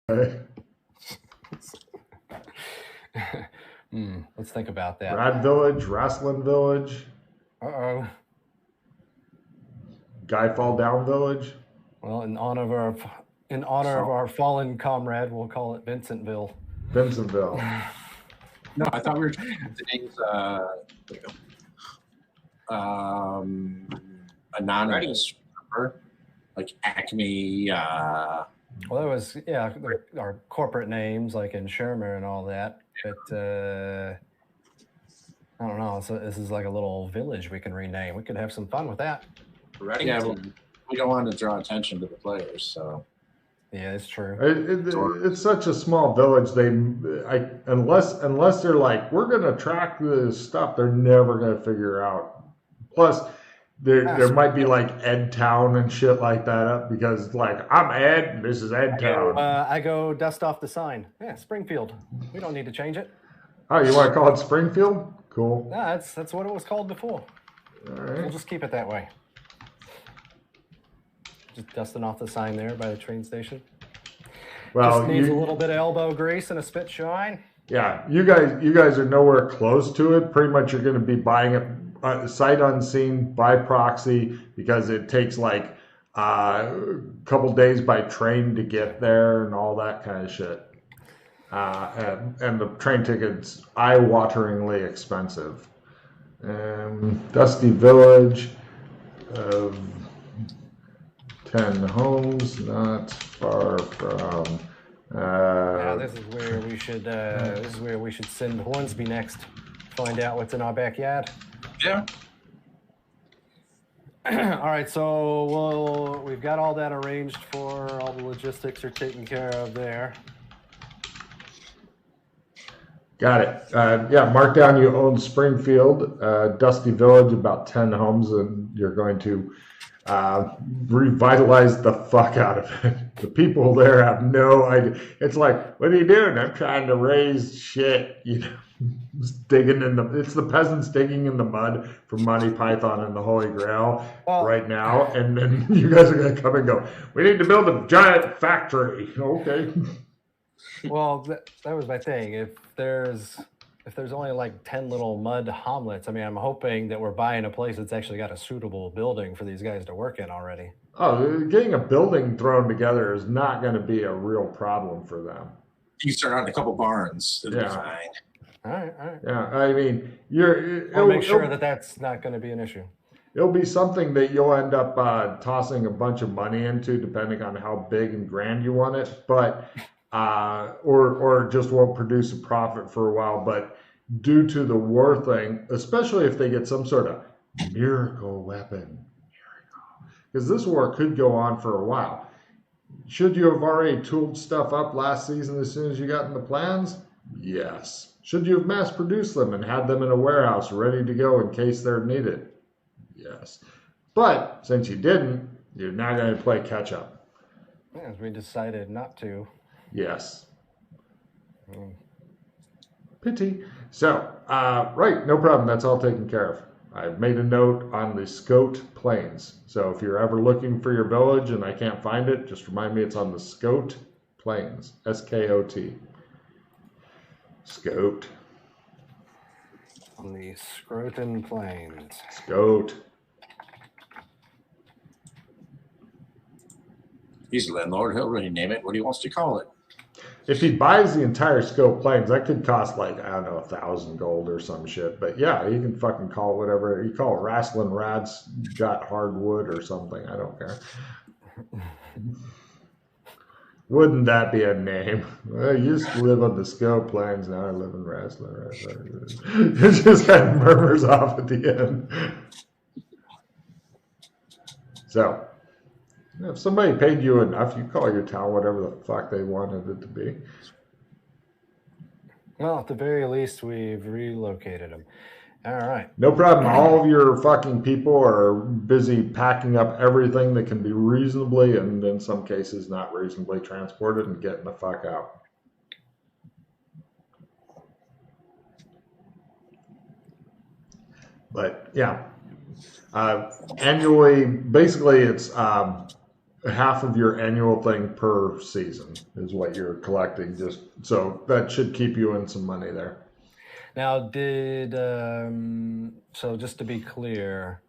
Let's think about that. Rad Village, Wrestling Village, Uh-oh. Guy Fall Down Village. Well, in honor of our fallen comrade, we'll call it Vincentville. Vincentville. No, I thought we were trying to things anonymous, remember? Like Acme. Well, that was our corporate names like in Shermer and all that. But I don't know. So this is like a little village we can rename. We could have some fun with that. Yeah, well, we don't want to draw attention to the players, so. Yeah, it's true. It's such a small village. Unless they're like, we're going to track this stuff, they're never going to figure out. Plus, there might be like Ed Town and shit like that up because like I'm Ed, this is Ed Town. I go dust off the sign. Yeah, Springfield. We don't need to change it. Oh, you want to call it Springfield? Cool. No, that's what it was called before. All right. We'll just keep it that way. Just dusting off the sign there by the train station. Well, just needs a little bit of elbow grease and a spit shine. Yeah, you guys are nowhere close to it. Pretty much, you're going to be buying it sight unseen by proxy because it takes like a couple days by train to get there and all that kind of shit. And the train ticket's eye-wateringly expensive. Dusty Village. 10 homes, not far from. This is where we should. This is where we should send Hornsby next. Find out what's in our backyard. Yeah. All right, so we've got all that arranged for. All the logistics are taken care of there. Got it. Mark down you own Springfield, Dusty Village, about 10 homes, and you're going to revitalize the fuck out of it. The people there have no idea. It's like, what are you doing? I'm trying to raise shit, digging it's the peasants digging in the mud for Monty Python and the Holy Grail right now, and then you guys are going to come and go, we need to build a giant factory. Okay. Well, that was my thing. If there's only like 10 little mud hamlets, I mean, I'm hoping that we're buying a place that's actually got a suitable building for these guys to work in already. Oh, getting a building thrown together is not going to be a real problem for them. You start on a couple barns. It'll be fine. All right. Yeah, I mean, I'll make sure that's not going to be an issue. It'll be something that you'll end up tossing a bunch of money into, depending on how big and grand you want it, but or just won't produce a profit for a while. But due to the war thing, especially if they get some sort of miracle weapon, because this war could go on for a while. Should you have already tooled stuff up last season as soon as you got in the plans? Yes. Should you have mass produced them and had them in a warehouse ready to go in case they're needed? Yes. But since you didn't, you're now going to play catch up. Yes, we decided not to. Yes. Pity. So, right, no problem. That's all taken care of. I've made a note on the Scout Plains. So if you're ever looking for your village and I can't find it, just remind me it's on the Scout Plains. S-K-O-T. Scout. On the Scroton Plains. Scout. He's a landlord. He'll rename it what he wants to call it. If he buys the entire Scout Plains, that could cost like, I don't know, 1,000 gold or some shit. But yeah, he can fucking call it whatever. You call it Wrestling Rats Got Hardwood or something. I don't care. Wouldn't that be a name? I used to live on the Scout Plains. Now I live in Wrestling Rats. It just kind of murmurs off at the end. So, if somebody paid you enough, you call your town whatever the fuck they wanted it to be. Well, at the very least, we've relocated them. All right. No problem. All of your fucking people are busy packing up everything that can be reasonably, and in some cases not reasonably, transported and getting the fuck out. But yeah, annually, basically it's half of your annual thing per season is what you're collecting. Just so that should keep you in some money there. Now, so just to be clear,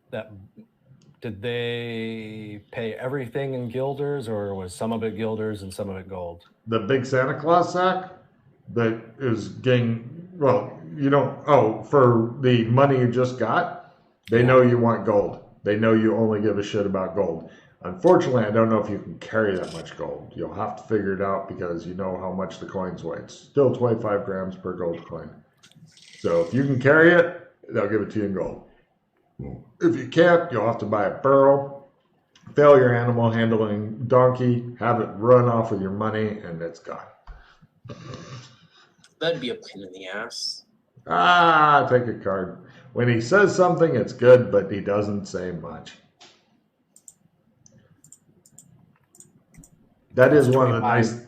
did they pay everything in guilders, or was some of it guilders and some of it gold? The big Santa Claus sack that is getting, well, you don't, for the money you just got, they know you want gold. They know you only give a shit about gold. Unfortunately, I don't know if you can carry that much gold. You'll have to figure it out because you know how much the coins weigh. It's still 25 grams per gold coin. So if you can carry it, they'll give it to you in gold. If you can't, you'll have to buy a burro, fail your animal handling donkey, have it run off with your money, and it's gone. That'd be a pain in the ass. Take a card. When he says something, it's good, but he doesn't say much. That is one of the nice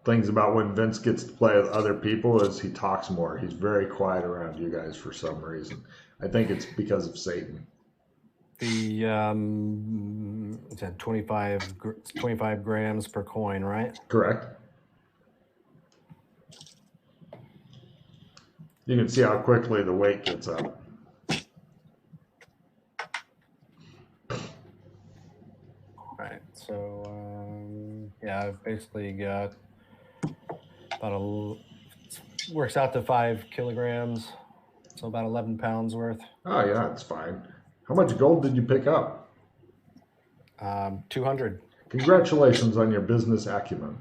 things about when Vince gets to play with other people is he talks more. He's very quiet around you guys for some reason. I think it's because of Satan. The it's at 25 grams per coin, right? Correct. You can see how quickly the weight gets up. All right, so yeah, I've basically got works out to 5 kilograms, so about 11 pounds worth. Oh yeah, it's fine. How much gold did you pick up? 200. Congratulations on your business acumen.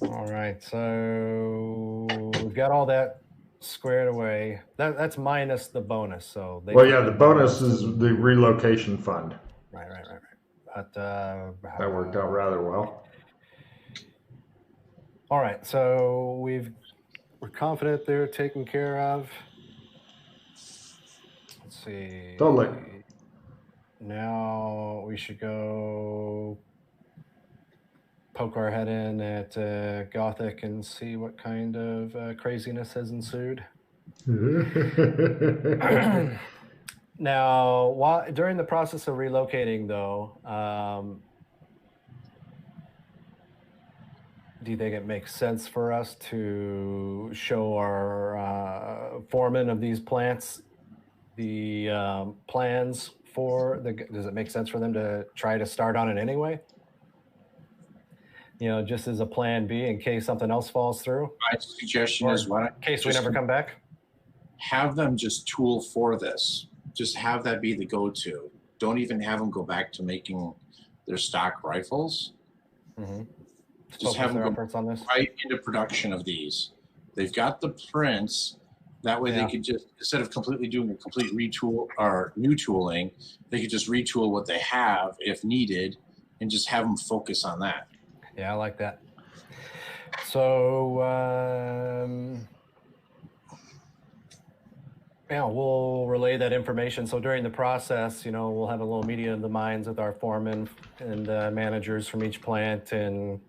All right, so we've got all that squared away. That's minus the bonus. So the bonus is the relocation fund. Right. But that worked out rather well. All right, so we're confident they're taken care of. Let's see. Totally. Now we should go poke our head in at Gothic and see what kind of craziness has ensued. Now, during the process of relocating, though, do you think it makes sense for us to show our foreman of these plants the plans for does it make sense for them to try to start on it anyway? You know, just as a plan B in case something else falls through? My suggestion is in case we never come back? Have them just tool for this. Just have that be the go-to. Don't even have them go back to making their stock rifles. Mm-hmm. Just have them go on this. right into production of these. They've got the prints. That way they could just, instead of completely doing a complete retool or new tooling, they could just retool what they have if needed and just have them focus on that. Yeah, I like that. So, we'll relay that information. So during the process, we'll have a little meeting of the minds with our foremen and managers from each plant and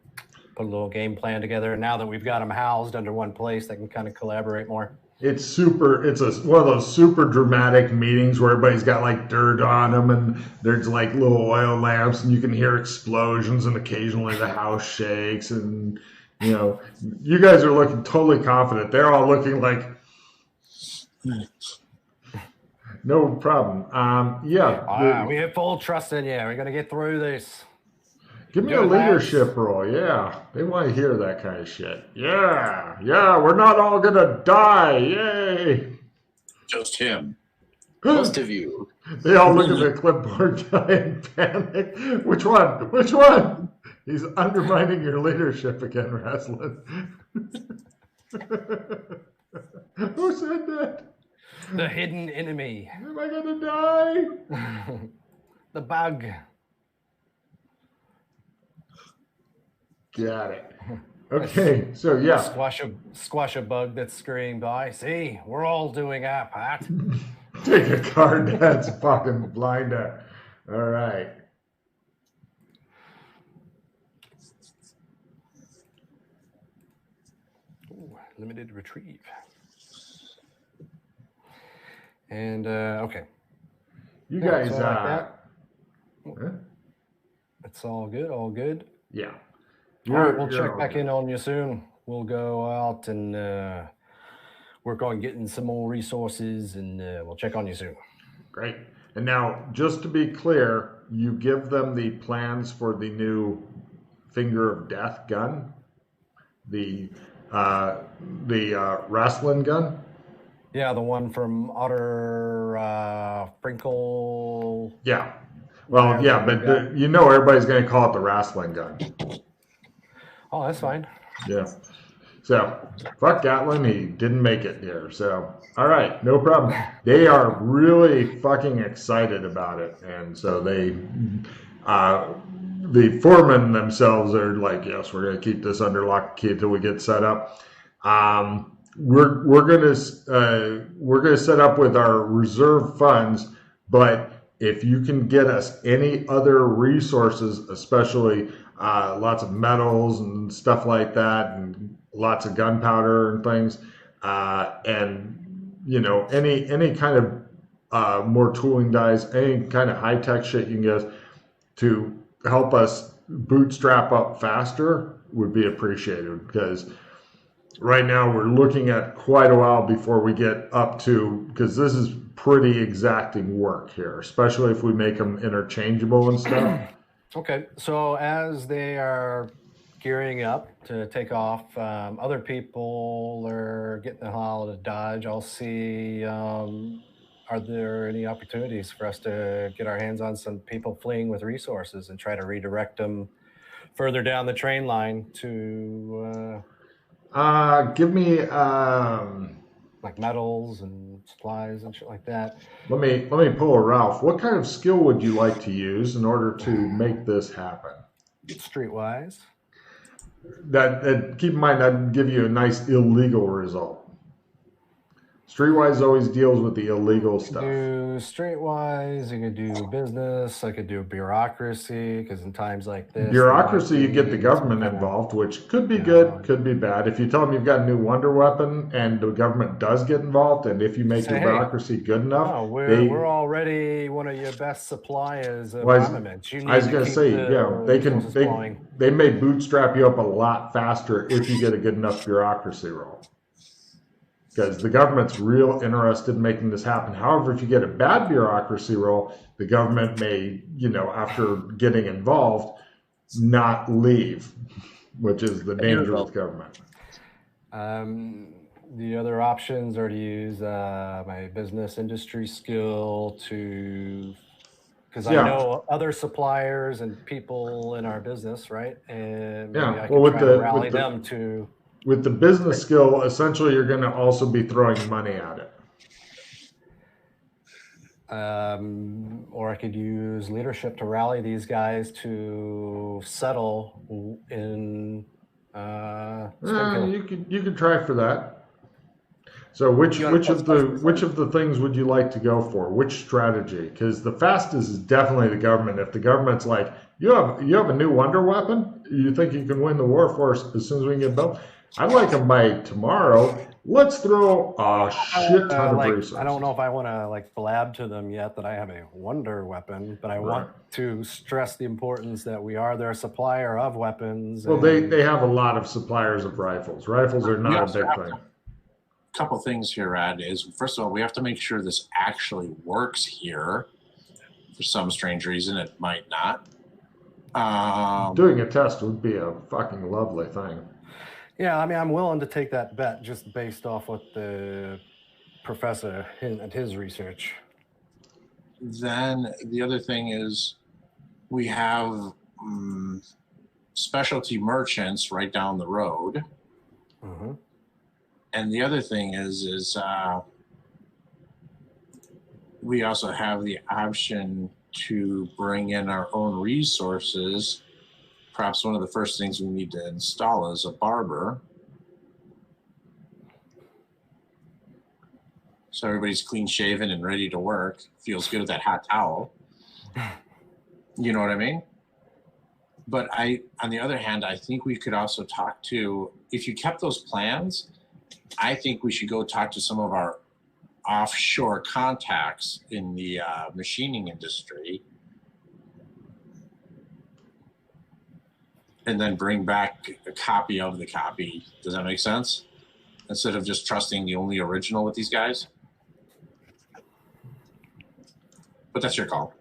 put a little game plan together. And now that we've got them housed under one place, they can kind of collaborate more. It's one of those super dramatic meetings where everybody's got like dirt on them and there's like little oil lamps and you can hear explosions and occasionally the house shakes and, you guys are looking totally confident. They're all looking like, no problem. We have full trust in you. We're going to get through this. Give me a leadership role. Yeah, they want to hear that kind of shit. Yeah, we're not all going to die. Yay. Just him. Most of you. They all look at the clipboard guy and panic. Which one? He's undermining your leadership again, Raslin. Who said that? The hidden enemy. Am I going to die? The bug. Got it. Okay, so yeah. Squash a bug that's scurrying by. See, we're all doing our part. Take a card that's fucking blinder. All right. Ooh, limited retrieve. And okay. You guys, so like Huh? It's all good, all good. Yeah. All right, we'll You're check all back good. in on you soon. We'll go out and work on getting some more resources, and we'll check on you soon. Great. And now, just to be clear, you give them the plans for the new Finger of Death gun, the wrestling gun. Yeah, the one from Otter Sprinkle. Yeah. Well, Labs yeah, that we've but got. you know everybody's going to call it the wrestling gun. Oh, that's fine. Yeah. So, fuck Gatlin, he didn't make it here. So, all right, no problem. They are really fucking excited about it, and so the foremen themselves are like, yes, we're gonna keep this under lock and key until we get set up. We're gonna set up with our reserve funds, but if you can get us any other resources, especially lots of metals and stuff like that, and lots of gunpowder and things, and any kind of more tooling dies, any kind of high tech shit you can get us to help us bootstrap up faster would be appreciated, because right now we're looking at quite a while before we get up to, because this is pretty exacting work here, especially if we make them interchangeable and stuff. Okay, so as they are gearing up to take off, other people are getting the hell out of Dodge. I'll see, are there any opportunities for us to get our hands on some people fleeing with resources and try to redirect them further down the train line to Give me like metals and supplies and shit like that? let me pull a Ralph. What kind of skill would you like to use in order to make this happen? Streetwise. That keep in mind, that'd give you a nice illegal result. Streetwise always deals with the illegal stuff. Do streetwise, you could do business, I could do bureaucracy, because in times like this, Bureaucracy, you get the government involved, which could be good, could be bad. If you tell them you've got a new wonder weapon and the government does get involved, and if you make your bureaucracy good enough, no, we're already one of your best suppliers of armaments. You need I was going to say, they may bootstrap you up a lot faster if you get a good enough bureaucracy roll, because the government's real interested in making this happen. However, if you get a bad bureaucracy roll, the government may, after getting involved, not leave, which is the danger with government. The other options are to use my business industry skill because I know other suppliers and people in our business, right? And maybe I can try to rally them to... With the business skill, essentially, you're going to also be throwing money at it. Or I could use leadership to rally these guys to settle in Springfield. You could try for that. So which of the things would you like to go for? Which strategy? Because the fastest is definitely the government. If the government's like, you have a new wonder weapon, you think you can win the war for us as soon as we can get built? I'd like them by tomorrow. Let's throw a shit ton of resources. I don't know if I want to blab to them yet that I have a wonder weapon, but I want to stress the importance that we are their supplier of weapons. Well, they have a lot of suppliers of rifles. Rifles are not a big thing. A couple things here, Ed, is first of all, we have to make sure this actually works here. For some strange reason, it might not. Doing a test would be a fucking lovely thing. Yeah, I mean, I'm willing to take that bet just based off what the professor and his research. Then the other thing is we have specialty merchants right down the road. Mm-hmm. And the other thing is we also have the option to bring in our own resources. Perhaps one of the first things we need to install is a barber. So everybody's clean shaven and ready to work. Feels good with that hot towel. You know what I mean? But on the other hand, I think we could also talk to, if you kept those plans, I think we should go talk to some of our offshore contacts in the machining industry and then bring back a copy of the copy. Does that make sense? Instead of just trusting the only original with these guys. But that's your call.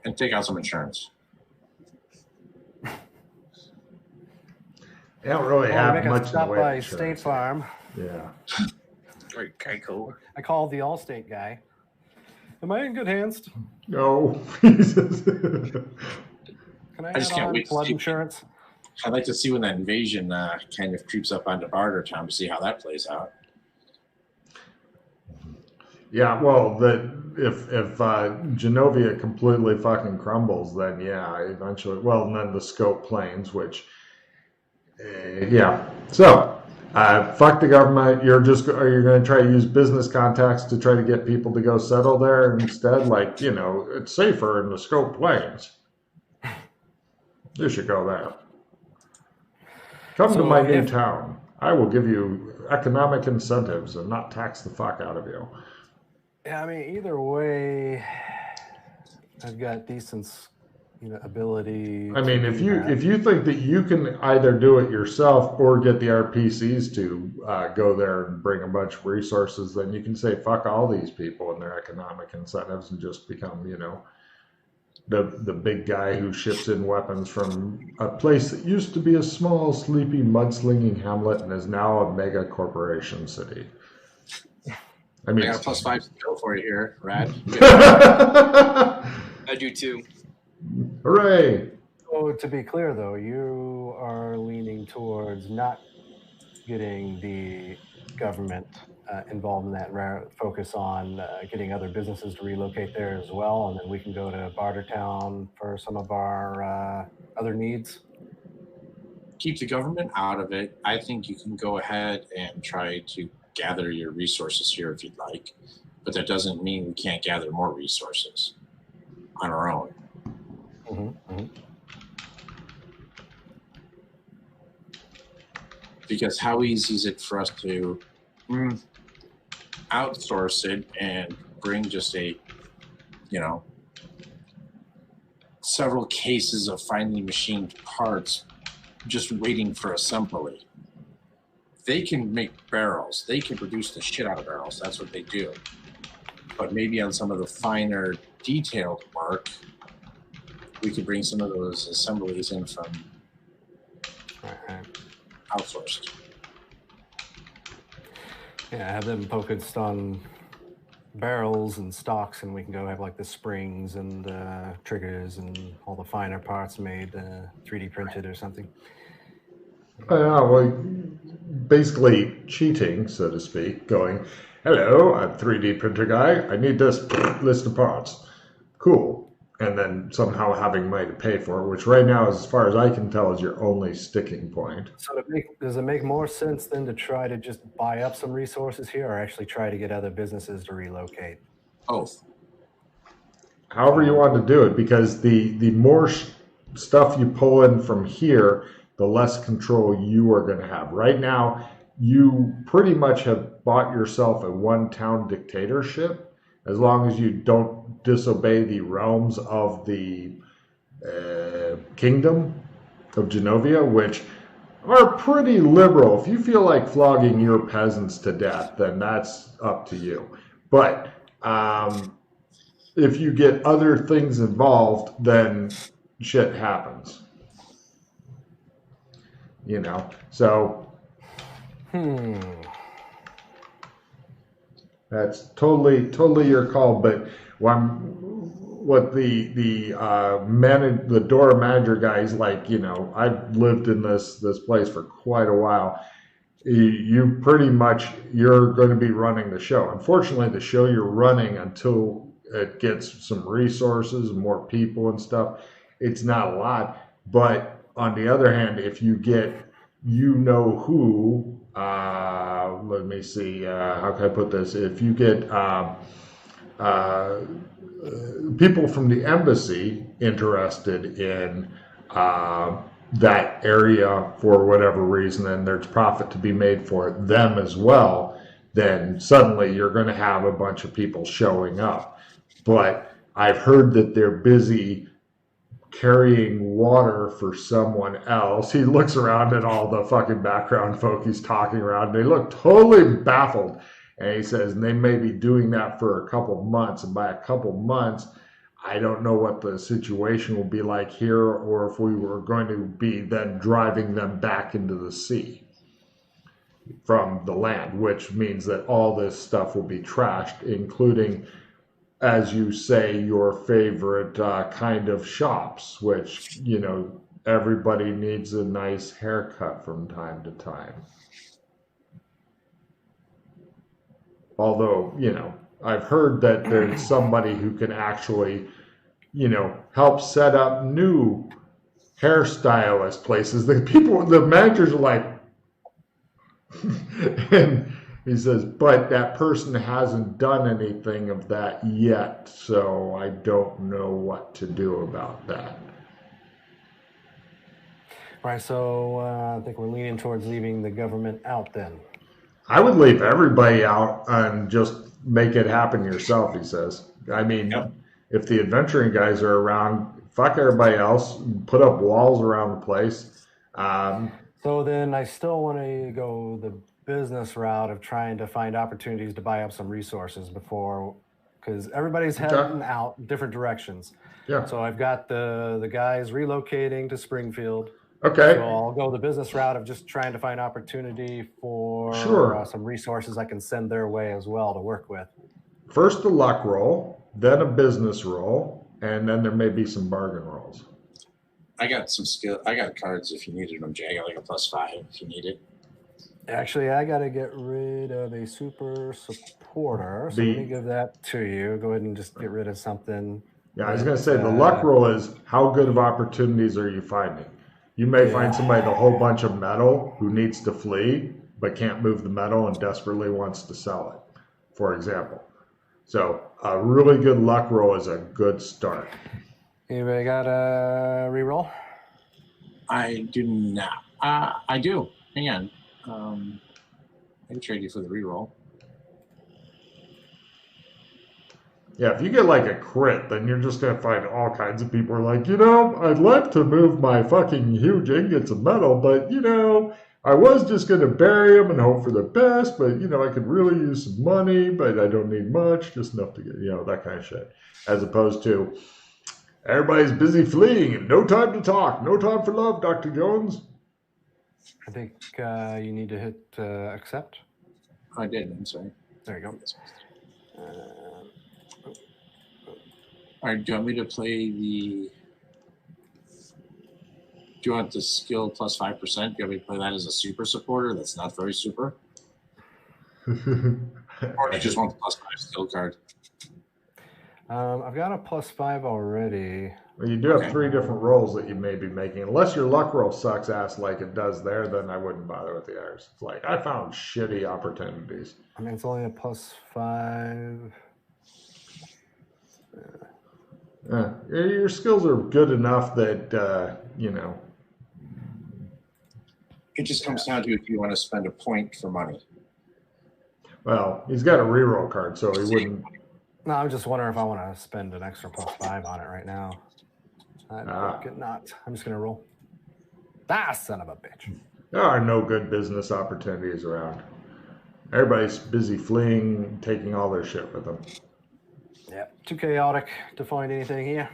And take out some insurance. They don't really have much in the stop way of by insurance. State Farm. Yeah. Okay, cool. I called the Allstate guy. Am I in good hands? No. Can I I just add can't on wait to flood see- insurance? I'd like to see when that invasion kind of creeps up onto Bartertown to see how that plays out. Yeah, well, if Genovia completely fucking crumbles, then yeah, eventually. Well, and then the Scope Plains, which, yeah. So, fuck the government. Are you going to try to use business contacts to try to get people to go settle there instead? Like, it's safer in the Scope Plains. You should go there. Come to my new town. I will give you economic incentives and not tax the fuck out of you. Yeah, I mean, either way, I've got decent, ability. I mean, to if do you that. if you think that you can either do it yourself or get the RPCs to go there and bring a bunch of resources, then you can say fuck all these people and their economic incentives and just become, the big guy who ships in weapons from a place that used to be a small, sleepy, mudslinging hamlet and is now a mega corporation city. I mean, I got a +5 skill for you here, Rad. I do too. Hooray! So to be clear, though, you are leaning towards not getting the government involved in that, focus on getting other businesses to relocate there as well, and then we can go to Bartertown for some of our other needs. Keep the government out of it. I think you can go ahead and try to gather your resources here if you'd like, but that doesn't mean we can't gather more resources on our own. Because how easy is it for us to outsource it and bring just several cases of finely machined parts just waiting for assembly? They can make barrels. They can produce the shit out of barrels. That's what they do. But maybe on some of the finer detailed work, we could bring some of those assemblies in from outsourced. Yeah, have them focused on barrels and stocks, and we can go have like the springs and triggers and all the finer parts made 3D printed or something. Well, basically cheating, so to speak, going, hello, I'm 3D printer guy. I need this list of parts. Cool. And then somehow having money to pay for it, which right now, as far as I can tell, is your only sticking point. So does it make more sense then to try to just buy up some resources here, or actually try to get other businesses to relocate? Both. However you want to do it, because the more stuff you pull in from here, the less control you are going to have. Right now, you pretty much have bought yourself a one-town dictatorship, as long as you don't disobey the realms of the kingdom of Genovia, which are pretty liberal. If you feel like flogging your peasants to death, then that's up to you. But if you get other things involved, then shit happens. So that's totally your call. But what the door manager guys like, I've lived in this place for quite a while. You pretty much, you're going to be running the show. Unfortunately, the show you're running until it gets some resources and more people and stuff, it's not a lot. But on the other hand, if you get, who, let me see, how can I put this? If you get people from the embassy interested in that area for whatever reason, and there's profit to be made for them as well, then suddenly you're going to have a bunch of people showing up. But I've heard that they're busy carrying water for someone else. He looks around at all the fucking background folk he's talking around. And they look totally baffled. And he says, and they may be doing that for a couple months. And by a couple months, I don't know what the situation will be like here, or if we were going to be then driving them back into the sea from the land, which means that all this stuff will be trashed, including, as you say, your favorite kind of shops, which, you know, everybody needs a nice haircut from time to time. Although, you know, I've heard that there's somebody who can actually, you know, help set up new hairstylist places. The managers are like, and he says, but that person hasn't done anything of that yet, so I don't know what to do about that. Right, so I think we're leaning towards leaving the government out then. I would leave everybody out and just make it happen yourself, he says. I mean, if the adventuring guys are around, fuck everybody else, put up walls around the place. So then I still want to go the business route of trying to find opportunities to buy up some resources before, because everybody's heading out different directions. Yeah. So I've got the guys relocating to Springfield. Okay. So I'll go the business route of just trying to find opportunity for some resources I can send their way as well to work with. First a luck roll, then a business roll, and then there may be some bargain rolls. I got some skill. I got cards if you needed them, Jay. I got like a +5 if you need it. Actually, I got to get rid of a super supporter. So let me give that to you. Go ahead and just get rid of something. Yeah, I was going to say the luck roll is how good of opportunities are you finding? You may find somebody with a whole bunch of metal who needs to flee but can't move the metal and desperately wants to sell it, for example. So a really good luck roll is a good start. Anybody got a reroll? I do not. I do. Hang on. I can trade you for the reroll. Yeah, if you get like a crit, then you're just going to find all kinds of people are like, you know, I'd like to move my fucking huge ingots of metal, but, you know, I was just going to bury them and hope for the best, but, you know, I could really use some money, but I don't need much, just enough to get, you know, that kind of shit. As opposed to, everybody's busy fleeing and no time to talk, no time for love, Dr. Jones. I think you need to hit accept. I did. I'm sorry. There you go. All right. Do you want me to play the? Do you want the skill +5%? Do you want me to play that as a super supporter? That's not very super. Or do you just want the +5 skill card? I've got a +5 already. Well, you do have 3 different rolls that you may be making. Unless your luck roll sucks ass like it does there, then I wouldn't bother with the others. It's like, I found shitty opportunities. I mean, it's only a +5. Your skills are good enough that, you know. It just comes down to if you want to spend a point for money. Well, he's got a reroll card, so he wouldn't. No, I'm just wondering if I want to spend an extra +5 on it right now. I think not. I'm just going to roll. Son of a bitch. There are no good business opportunities around. Everybody's busy fleeing, taking all their shit with them. Yeah, too chaotic to find anything here.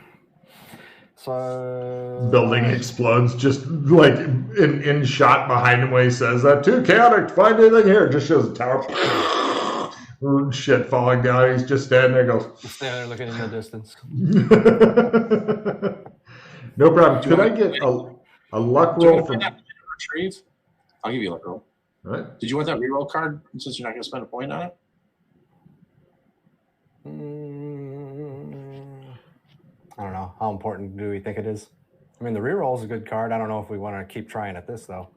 So building explodes just like in shot behind him when he says that. Too chaotic to find anything here. Just shows a tower. Shit falling down. He's just standing there. Goes standing there looking in the distance. No problem. Could I get a luck roll from retrieve? I'll give you a luck roll. All right. Did you want that reroll card since you're not going to spend a point on it? I don't know. How important do we think it is? I mean, the reroll is a good card. I don't know if we want to keep trying at this, though.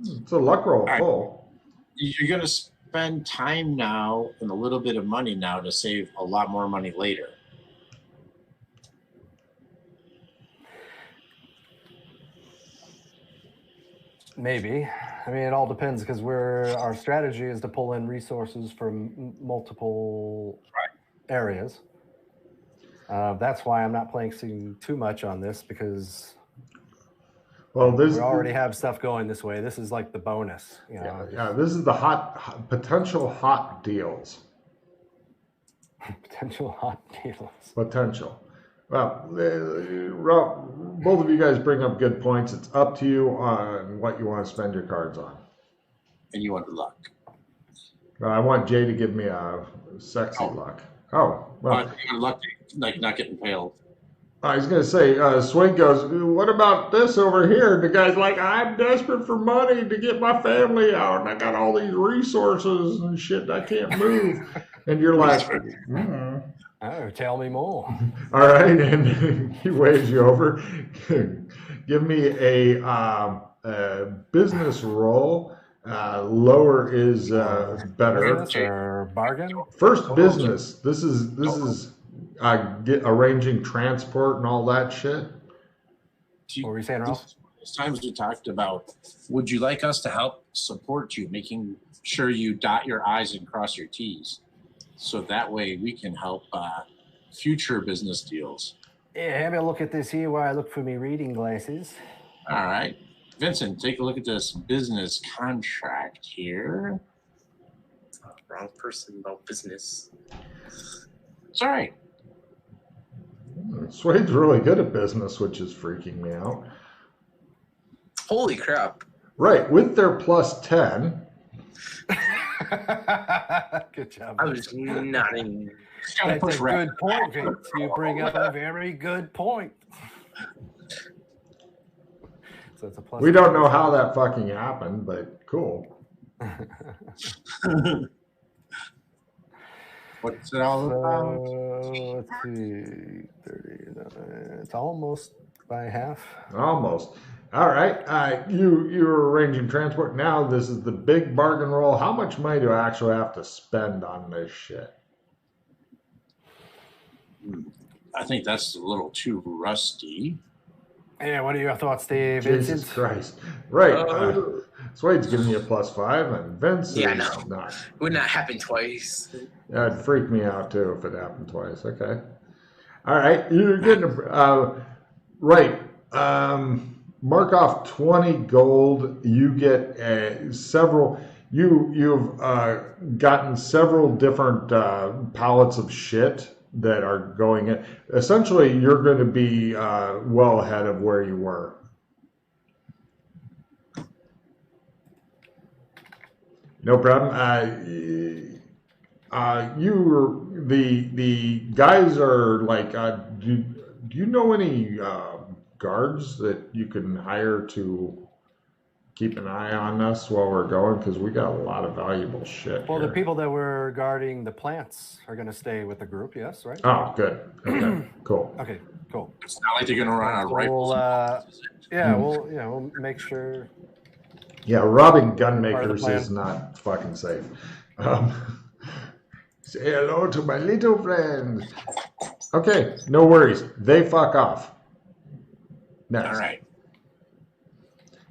It's a luck roll full. You're going to spend time now and a little bit of money now to save a lot more money later. Maybe. I mean, it all depends because our strategy is to pull in resources from multiple areas. That's why I'm not placing too much on this because Well, we already have stuff going this way. This is like the bonus. You know, yeah, this is the potential hot deals. Potential hot deals. Potential. Well, both of you guys bring up good points. It's up to you on what you want to spend your cards on. And you want the luck. I want Jay to give me a sexy luck. Oh, well. You want luck, like not getting impaled. I was going to say, Swing goes, what about this over here? And the guy's like, I'm desperate for money to get my family out, and I got all these resources and shit, I can't move. And you're like, Oh, tell me more. All right, and he waves you over. Give me a business roll. Lower is better. Business or bargain? First business. This is arranging transport and all that shit. What were you saying, Ralph? There's times we talked about, would you like us to help support you, making sure you dot your I's and cross your T's? So that way we can help future business deals. Yeah, have a look at this here while I look for me reading glasses. All right. Vincent, take a look at this business contract here. Wrong person about business. It's all right. Swade's really good at business, which is freaking me out. Holy crap. Right, with their plus 10. Good job. I was nodding. That's a good point, Vince. You bring up a very good point. So it's a plus. We don't know how that fucking happened, but cool. What's it all about? Let's see. 30. It's almost by half. Almost. All right. You're arranging transport. Now this is the big bargain roll. How much money do I actually have to spend on this shit? I think that's a little too rusty. Yeah, what are your thoughts, Dave? Jesus Vincent? Christ. Right. Swade's giving you a plus 5, and Vince is no. not. It would not happen twice. That'd freak me out, too, if it happened twice. Okay. All right. You're getting right. Mark off 20 gold. You get several. You've gotten several different pallets of shit that are going in. Essentially, you're going to be well ahead of where you were. No problem. The guys are like, do you know any guards that you can hire to keep an eye on us while we're going? Because we got a lot of valuable shit. Well, here. the people that were guarding the plants are going to stay with the group, yes, right? Oh, good. Okay, cool. Okay, cool. It's not like they're going to run out of rifles. We'll make sure. Yeah, robbing gun makers is not fucking safe. Say hello to my little friend. Okay, no worries. They fuck off. Next. All right.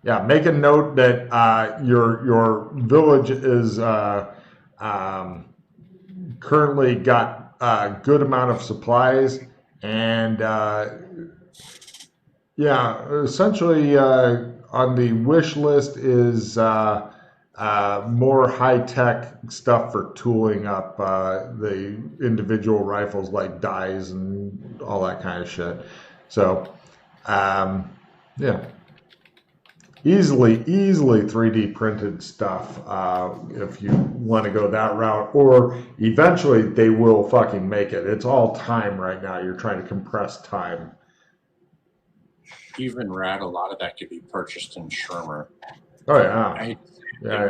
Yeah, make a note that your village is currently got a good amount of supplies, and essentially on the wish list is more high-tech stuff for tooling up the individual rifles, like dies and all that kind of shit. So, yeah. Easily 3D printed stuff if you want to go that route, or eventually they will fucking make it. It's all time right now. You're trying to compress time. Even rad, a lot of that could be purchased in Shermer. Oh yeah,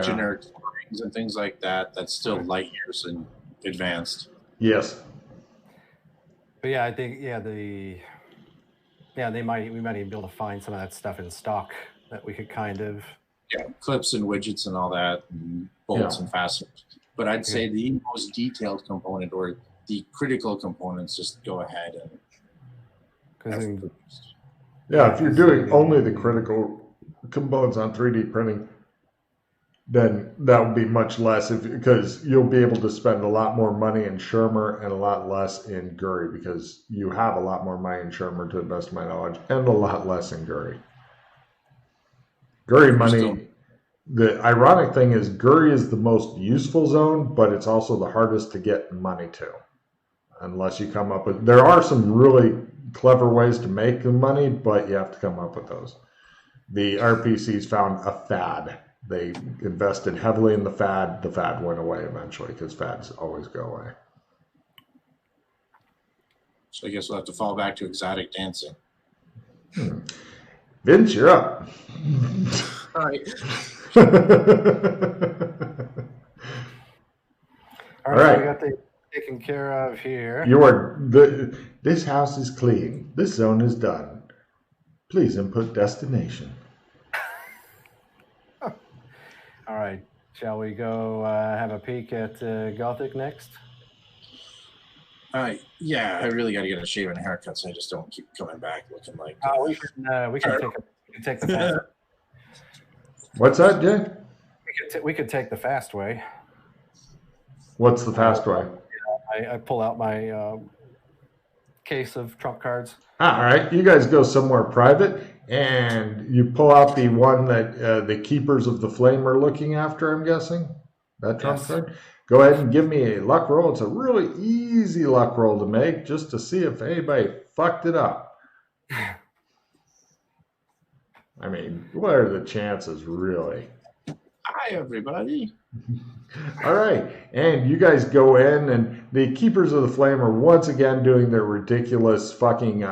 Generic springs and things like that. That's still light years and advanced. Yes. But yeah, I think we might even be able to find some of that stuff in stock that we could kind of clips and widgets and all that, and bolts and fasteners. But I'd say the most detailed component or the critical components, just go ahead and. If you're doing only the critical components on 3D printing, then that would be much less because you'll be able to spend a lot more money in Shermer and a lot less in Guri because you have a lot more money in Shermer to the best of my knowledge and a lot less in Guri. Guri money, the ironic thing is Guri is the most useful zone, but it's also the hardest to get money to unless you come up with, there are some really clever ways to make the money, but you have to come up with those. The RPCs found a fad. They invested heavily in the fad. The fad went away eventually because fads always go away. So I guess we'll have to fall back to exotic dancing. Vince, you're up. All right. All right. So we got the taken care of here. This house is clean. This zone is done. Please input destination. All right. Shall we go have a peek at Gothic next? Yeah, I really got to get a shave and a haircut so I just don't keep coming back looking like. We can take the fast. What's that, Jay? We could take the fast way. What's the fast way? I pull out my case of trump cards. All right, you guys go somewhere private, and you pull out the one that the Keepers of the Flame are looking after, I'm guessing? That trump card? Go ahead and give me a luck roll. It's a really easy luck roll to make, just to see if anybody fucked it up. I mean, what are the chances, really? Hi, everybody. All right, and you guys go in, and the Keepers of the Flame are once again doing their ridiculous fucking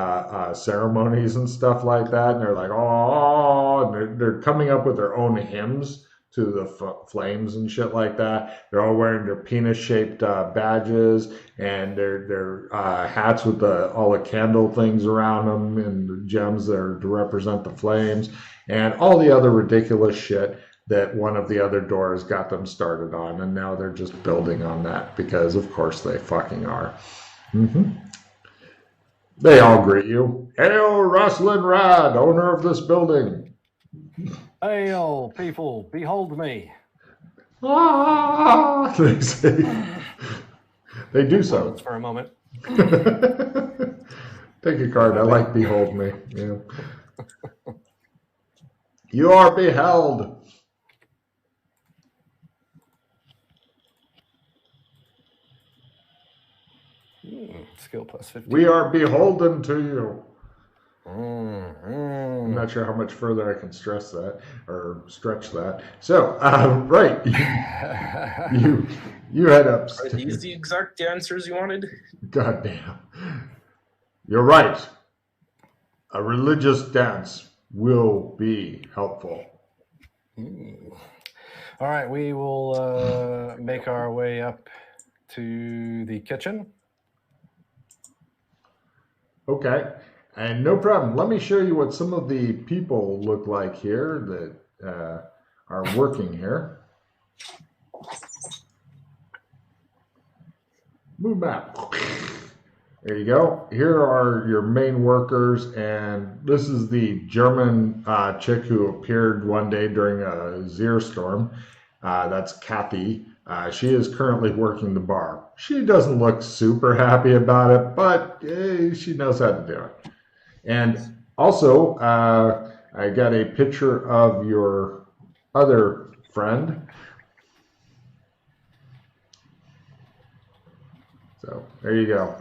ceremonies and stuff like that, and they're like, oh, and they're coming up with their own hymns to the flames and shit like that. They're all wearing their penis-shaped badges and their hats with all the candle things around them and the gems that are to represent the flames and all the other ridiculous shit that one of the other doors got them started on, and now they're just building on that because, of course, they fucking are. They all greet you. Hail, Rosalind Rad, owner of this building. Hail, people, behold me. Ah, they say. They do so. For a moment. Take a card. I like behold me. Yeah. You are beheld. Skill plus 15. We are beholden to you. I'm not sure how much further I can stress that or stretch that. So, right, you head upstairs. Are these the exact answers you wanted? Goddamn. You're right. A religious dance will be helpful. All right, we will make our way up to the kitchen. Okay. And no problem. Let me show you what some of the people look like here that are working here. Move back. There you go. Here are your main workers, and this is the German chick who appeared one day during a Zier storm. That's Kathy. She is currently working the bar. She doesn't look super happy about it, but she knows how to do it. And also, I got a picture of your other friend. So there you go.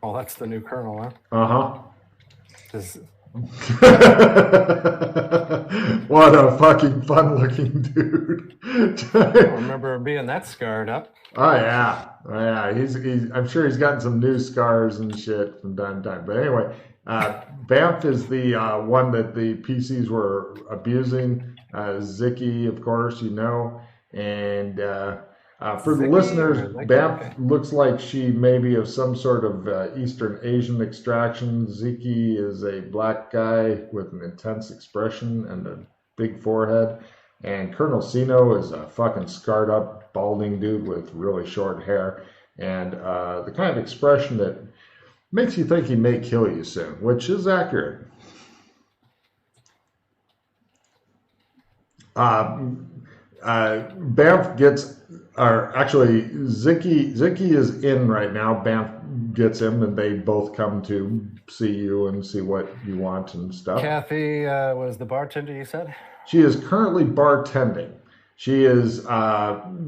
Oh, that's the new colonel, huh? Uh-huh. Just... What a fucking fun-looking dude. I don't remember him being that scarred up. Oh yeah. He's I'm sure he's gotten some new scars and shit from time to time. But anyway, Banff is the one that the PCs were abusing. Zicky, of course, you know. And for the listeners, Banff looks like she may be of some sort of Eastern Asian extraction. Ziki is a black guy with an intense expression and a big forehead. And Colonel Sino is a fucking scarred up, balding dude with really short hair. And the kind of expression that makes you think he may kill you soon, which is accurate. Banff gets, or actually, Zicky is in right now. Banff gets him, and they both come to see you and see what you want and stuff. Kathy was the bartender, you said? She is currently bartending. She is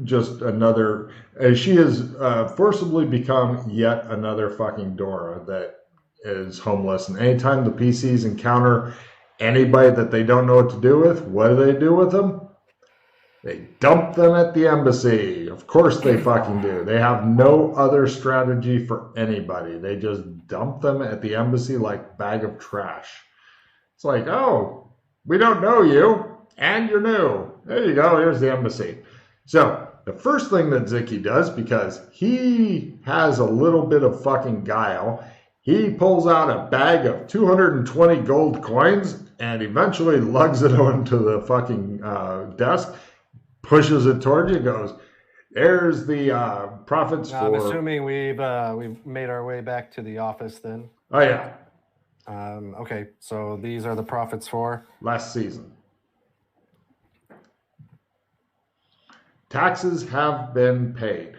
just another. She has forcibly become yet another fucking Dora that is homeless. And anytime the PCs encounter anybody that they don't know what to do with, what do with them? They dump them at the embassy. Of course they fucking do. They have no other strategy for anybody. They just dump them at the embassy like a bag of trash. It's like, oh, we don't know you, and you're new. There you go. Here's the embassy. So the first thing that Zicky does, because he has a little bit of fucking guile, he pulls out a bag of 220 gold coins and eventually lugs it onto the fucking desk, pushes it toward you, goes, there's the profits for... I'm assuming we've made our way back to the office then. Oh, yeah. Okay, so these are the profits for? Last season. Taxes have been paid.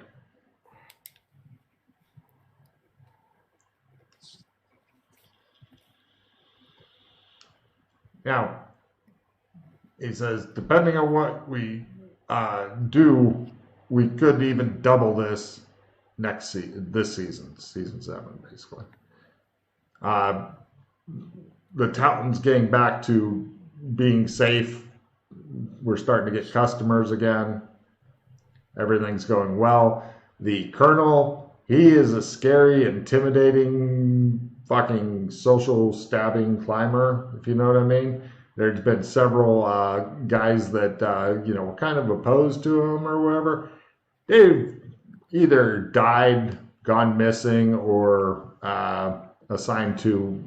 Now, he says, depending on what we do, we could even double this this season, season 7, basically. The town's getting back to being safe. We're starting to get customers again. Everything's going well. The colonel, he is a scary, intimidating, fucking social stabbing climber, if you know what I mean. There's been several guys that, were kind of opposed to him or whatever. They've either died, gone missing, or assigned to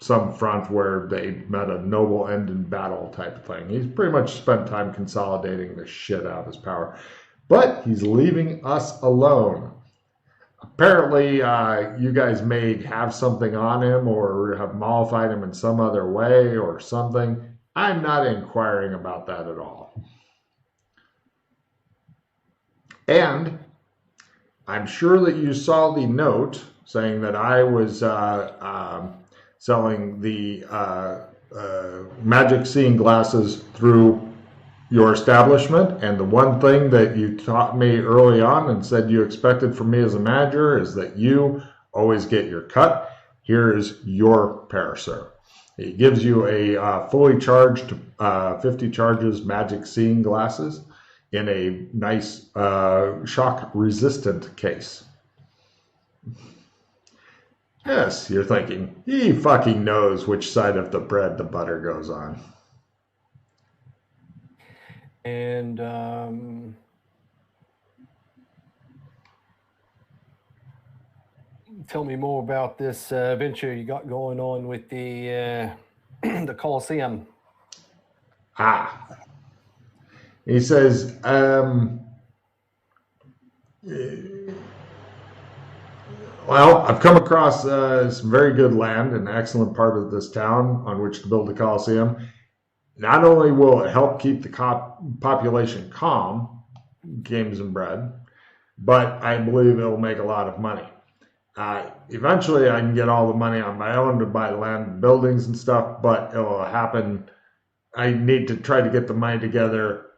some front where they met a noble end in battle type of thing. He's pretty much spent time consolidating the shit out of his power. But he's leaving us alone. Apparently, you guys may have something on him or have mollified him in some other way or something. I'm not inquiring about that at all. And I'm sure that you saw the note saying that I was selling the magic seeing glasses through your establishment, and the one thing that you taught me early on and said you expected from me as a manager is that you always get your cut. Here is your pair, sir. He gives you a fully charged 50 charges magic seeing glasses in a nice shock resistant case. Yes, you're thinking, he fucking knows which side of the bread the butter goes on. And tell me more about this venture you got going on with the the Coliseum. He says, well, I've come across some very good land, an excellent part of this town on which to build a Coliseum. Not only will it help keep the population calm, games and bread, but I believe it will make a lot of money. Eventually, I can get all the money on my own to buy land and buildings and stuff, but it will happen. I need to try to get the money together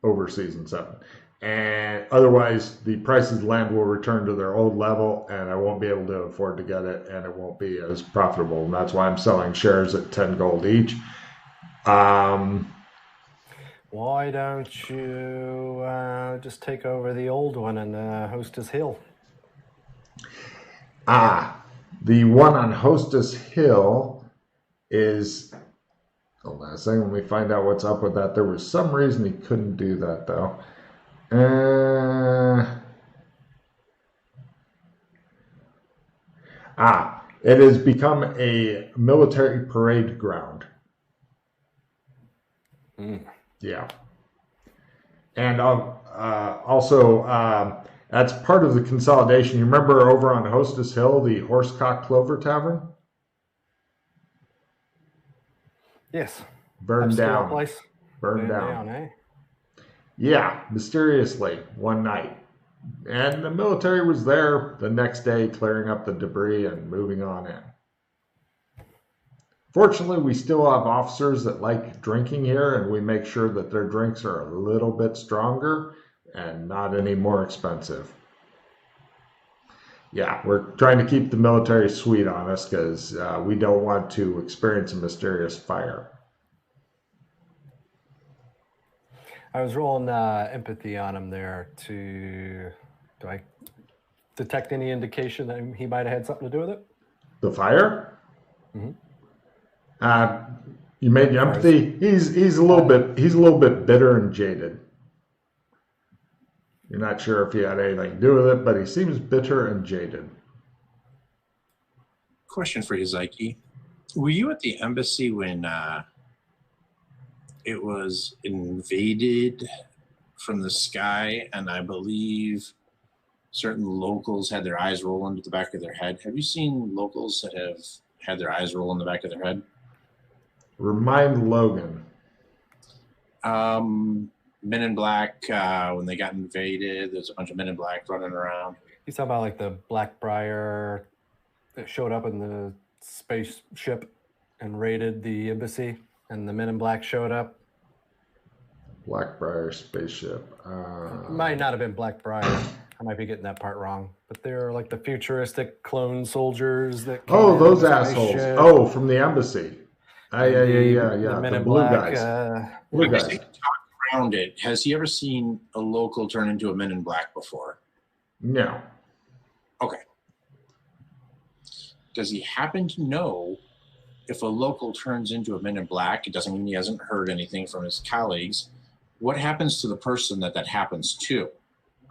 over season 7. And otherwise, the prices of land will return to their old level, and I won't be able to afford to get it, and it won't be as profitable. And that's why I'm selling shares at 10 gold each. Why don't you just take over the old one and Hostess Hill? The one on Hostess Hill is... Hold on a second, let me find out what's up with that. There was some reason he couldn't do that, though. It has become a military parade ground. Yeah. And also, that's part of the consolidation. You remember over on Hostess Hill, the Horsecock Clover Tavern? Yes. Burned down. Place. Burned down. Eh? Yeah, mysteriously, one night. And the military was there the next day clearing up the debris and moving on in. Fortunately, we still have officers that like drinking here, and we make sure that their drinks are a little bit stronger and not any more expensive. Yeah, we're trying to keep the military sweet on us because we don't want to experience a mysterious fire. I was rolling empathy on him there do I detect any indication that he might have had something to do with it? The fire? Mm-hmm. You made empathy. He's a little bit bitter and jaded. You're not sure if he had anything to do with it, but he seems bitter and jaded. Question for you, Zyke. Were you at the embassy when it was invaded from the sky, and I believe certain locals had their eyes roll into the back of their head? Have you seen locals that have had their eyes roll in the back of their head? Remind Logan. Men in Black, when they got invaded, there's a bunch of Men in Black running around. He's talking about like the Blackbriar that showed up in the spaceship and raided the embassy, and the Men in Black showed up. Blackbriar spaceship. Might not have been Blackbriar. I might be getting that part wrong. But they're like the futuristic clone soldiers that came in those the assholes. spaceship. Oh, from the embassy. Yeah. The Men in blue Black. guys. Blue guys. To talk around it, has he ever seen a local turn into a Men in Black before? No. Okay. Does he happen to know if a local turns into a Men in Black? It doesn't mean he hasn't heard anything from his colleagues. What happens to the person that happens to?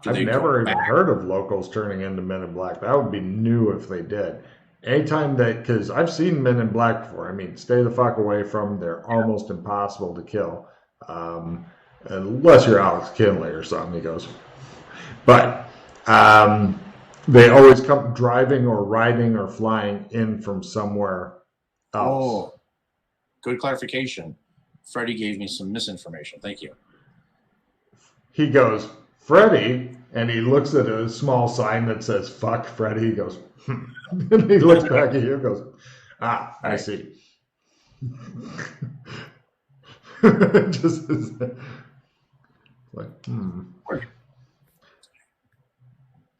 I've never even heard of locals turning into Men in Black. That would be new if they did. Anytime because I've seen Men in Black before. I mean, stay the fuck away from them. They're almost impossible to kill. Unless you're Alex Kinley or something, he goes. But they always come driving or riding or flying in from somewhere else. Oh, good clarification. Freddie gave me some misinformation. Thank you. He goes, Freddie, and he looks at a small sign that says, fuck Freddie. He goes, and he looks back at you and goes, I see. Just like,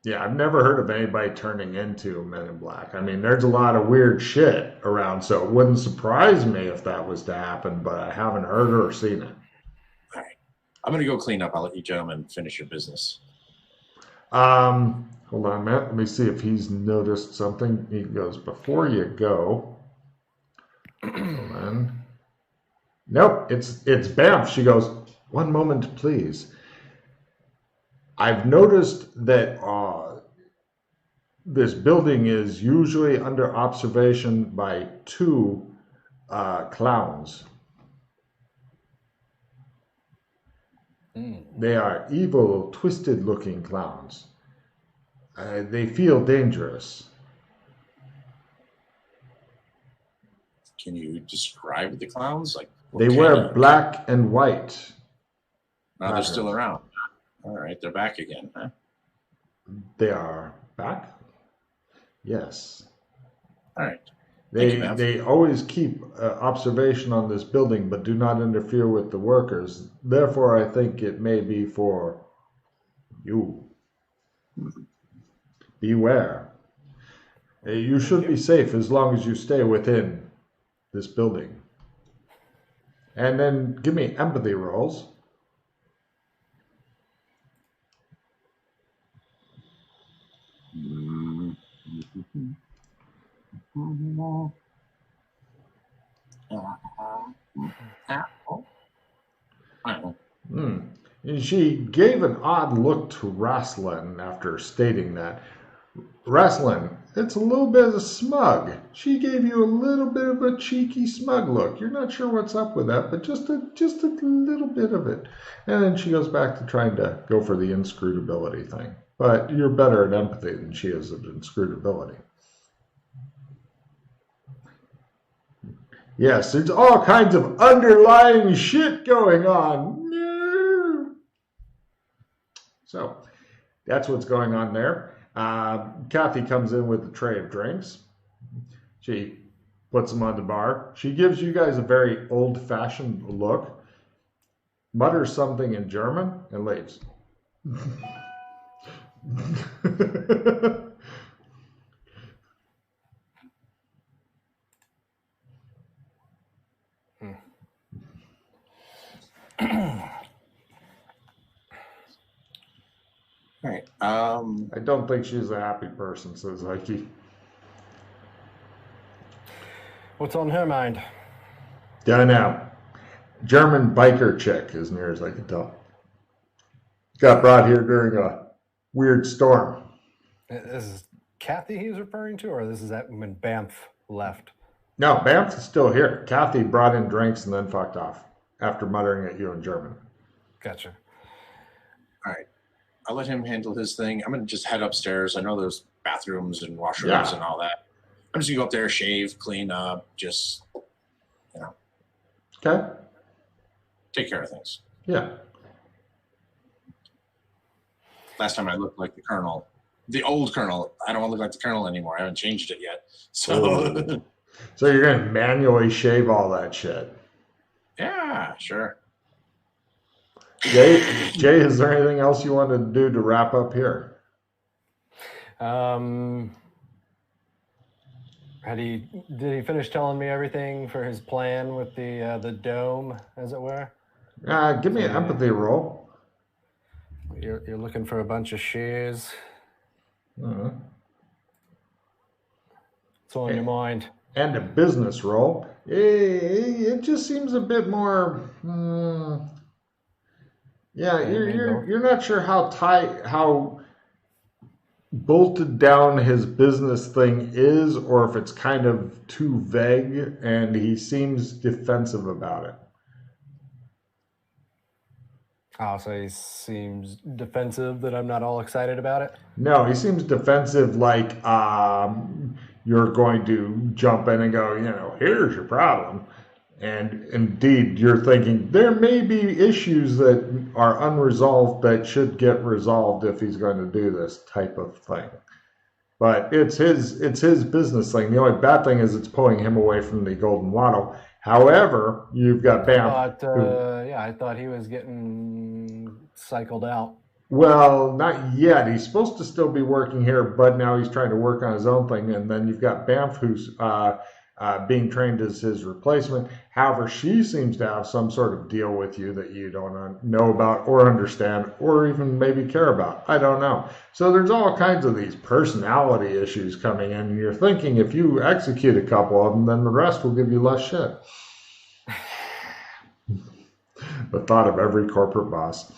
Yeah, I've never heard of anybody turning into Men in Black. I mean, there's a lot of weird shit around, so it wouldn't surprise me if that was to happen, but I haven't heard or seen it. All right. I'm going to go clean up. I'll let you gentlemen finish your business. Hold on a minute. Let me see if he's noticed something. He goes, before you go. Hold on. Nope, it's Banff. She goes, one moment, please. I've noticed that this building is usually under observation by two clowns. They are evil, twisted-looking clowns. They feel dangerous. Can you describe the clowns? Like they wear black and white. No, they're still around. All right, they're back again, huh? They are back? Yes. All right. They always keep observation on this building, but do not interfere with the workers. Therefore, I think it may be for you. Beware. You should be safe as long as you stay within this building. And then give me empathy rolls. And she gave an odd look to Raslin after stating that. Raslin, it's a little bit of a smug. She gave you a little bit of a cheeky smug look. You're not sure what's up with that, but just a little bit of it. And then she goes back to trying to go for the inscrutability thing. But you're better at empathy than she is at inscrutability. Yes, there's all kinds of underlying shit going on. So that's what's going on there. Kathy comes in with a tray of drinks. She puts them on the bar. She gives you guys a very old-fashioned look, mutters something in German, and leaves. All right. I don't think she's a happy person, says Heike. What's on her mind? Don't know. German biker chick, as near as I can tell. Got brought here during a weird storm. This is Kathy he's referring to, or this is that when Banff left? No, Banff is still here. Kathy brought in drinks and then fucked off after muttering at you in German. Gotcha. All right. I'll let him handle his thing. I'm going to just head upstairs. I know there's bathrooms and washrooms and all that. I'm just going to go up there, shave, clean up, just, Okay. take care of things. Yeah. Last time I looked like the Colonel. The old Colonel. I don't want to look like the Colonel anymore. I haven't changed it yet. So, So you're going to manually shave all that shit. yeah, sure. Jay, is there anything else you wanted to do to wrap up here? Did he finish telling me everything for his plan with the dome, as it were? Give me an empathy roll. You're looking for a bunch of shares. Uh-huh. What's on your mind? And a business roll. It just seems a bit more. Yeah, you're not sure how bolted down his business thing is, or if it's kind of too vague, and he seems defensive about it. Oh, so he seems defensive that I'm not all excited about it? No, he seems defensive, like you're going to jump in and go, here's your problem. And indeed, you're thinking there may be issues that are unresolved that should get resolved if he's going to do this type of thing. But it's his business thing. The only bad thing is it's pulling him away from the Golden Wattle. However, you've got Banff. I thought he was getting cycled out. Well, not yet. He's supposed to still be working here, but now he's trying to work on his own thing. And then you've got Banff, who's being trained as his replacement. However, she seems to have some sort of deal with you that you don't know about or understand or even maybe care about. I don't know. So there's all kinds of these personality issues coming in. And you're thinking if you execute a couple of them, then the rest will give you less shit. The thought of every corporate boss.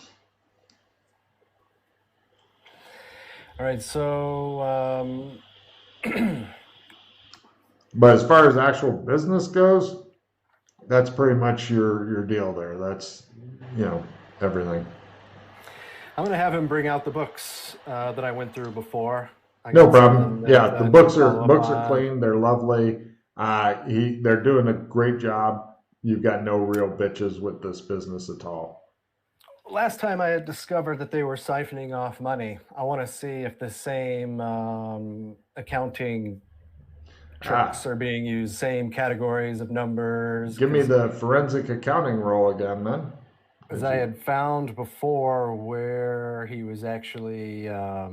All right, so but as far as actual business goes, that's pretty much your deal there. That's everything. I'm going to have him bring out the books that I went through before. No problem. Yeah, the books are clean. They're lovely. They're doing a great job. You've got no real bitches with this business at all. Last time I had discovered that they were siphoning off money. I want to see if the same accounting tricks are being used, same categories of numbers. Give me the forensic accounting roll again, then. As I had found before where he was actually... Yeah,